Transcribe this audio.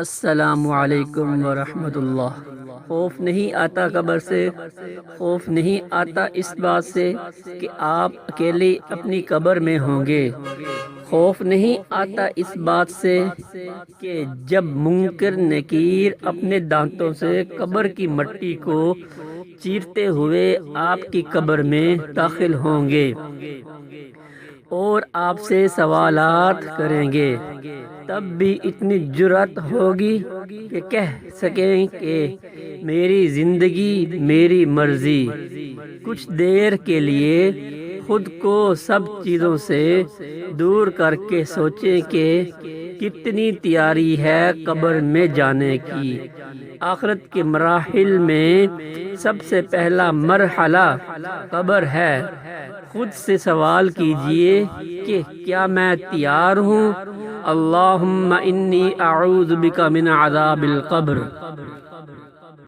السلام علیکم ورحمۃ اللہ۔ خوف نہیں آتا قبر سے، خوف نہیں آتا اس بات سے کہ آپ اکیلے اپنی قبر میں ہوں گے، خوف نہیں آتا اس بات سے کہ جب منکر نکیر اپنے دانتوں سے قبر کی مٹی کو چیرتے ہوئے آپ کی قبر میں داخل ہوں گے اور آپ سے سوالات کریں گے، تب بھی اتنی جرأت ہوگی کہ کہہ سکیں کہ میری زندگی میری مرضی۔ کچھ دیر کے لیے خود کو سب چیزوں سے دور کر کے سوچیں کہ کتنی تیاری ہے قبر میں جانے کی۔ آخرت کے مراحل میں سب سے پہلا مرحلہ قبر ہے۔ خود سے سوال کیجئے کہ کیا میں تیار ہوں؟ اللہم انی اعوذ بک من عذاب القبر۔